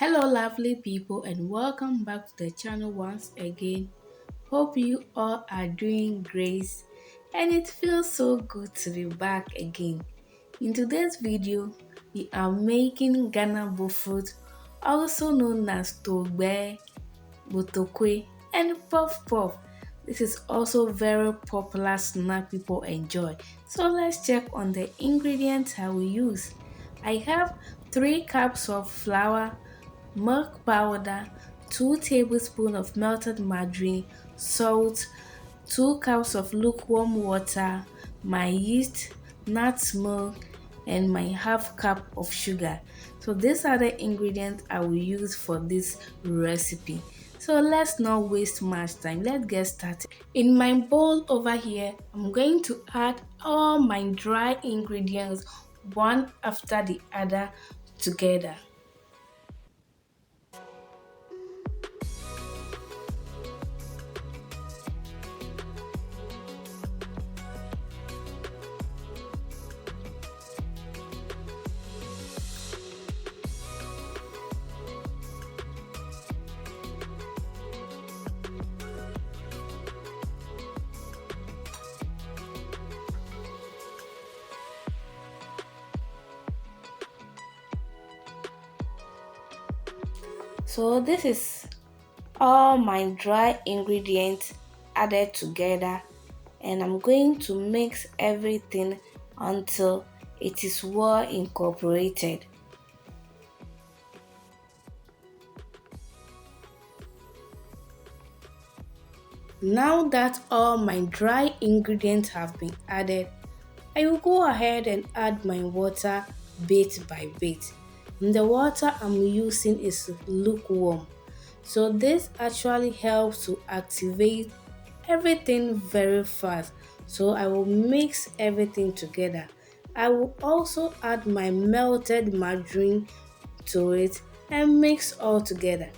Hello lovely people and welcome back to the channel once again. Hope you all are doing great and it feels so good to be back again. In today's video, we are making Ghana Bofrot, also known as Togbe, Botokwe and Puff Puff. This is also very popular snack people enjoy. So let's check on the ingredients I will use. I have 3 cups of flour, milk powder, 2 tablespoons of melted margarine, salt, 2 cups of lukewarm water, my yeast, nutmeg, and my half cup of sugar. So these are the ingredients I will use for this recipe. So let's not waste much time. Let's get started. In my bowl over here, I'm going to add all my dry ingredients one after the other together. So this is all my dry ingredients added together, and I'm going to mix everything until it is well incorporated. Now that all my dry ingredients have been added, I will go ahead and add my water bit by bit. And the water I'm using is lukewarm. So this actually helps to activate everything very fast. So I will mix everything together. I will also add my melted margarine to it and mix all together.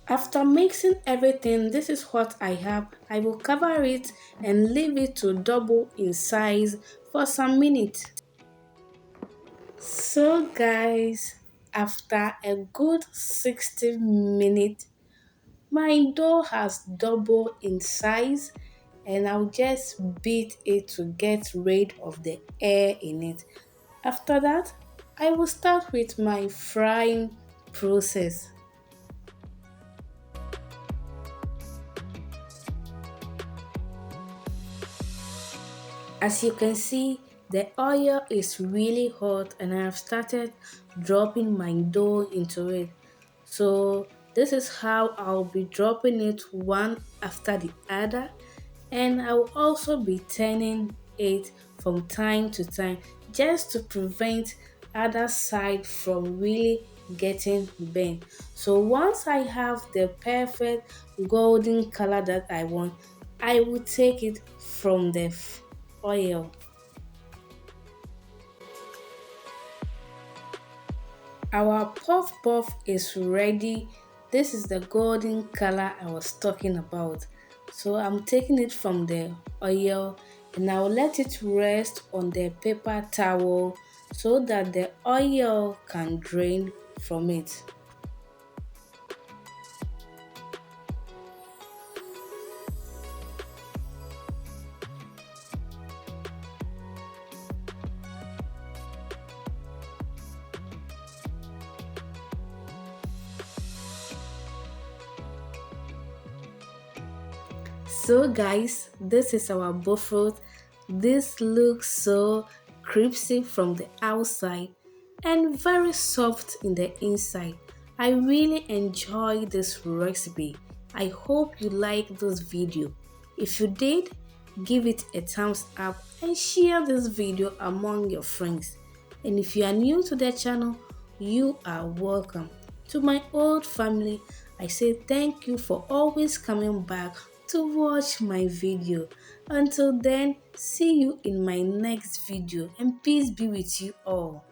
After mixing everything, this is what I have. I will cover it and leave it to double in size for some minutes. So guys, after a good 60 minutes, my dough has doubled in size, and I'll just beat it to get rid of the air in it. After that, I will start with my frying process. As you can see, the oil is really hot and I have started dropping my dough into it. So this is how I'll be dropping it one after the other, and I will also be turning it from time to time just to prevent other side from really getting burnt. So once I have the perfect golden color that I want, I will take it from the oil. Our puff puff is ready. This is the golden color I was talking about. So I'm taking it from the oil and I'll let it rest on the paper towel so that the oil can drain from it. So guys, this is our bofrot. This looks so crispy from the outside and very soft in the inside. I really enjoy this recipe. I hope you like this video. If you did, give it a thumbs up and share this video among your friends. And if you are new to the channel, you are welcome. To my old family, I say thank you for always coming back to watch my video. Until then, see you in my next video and peace be with you all.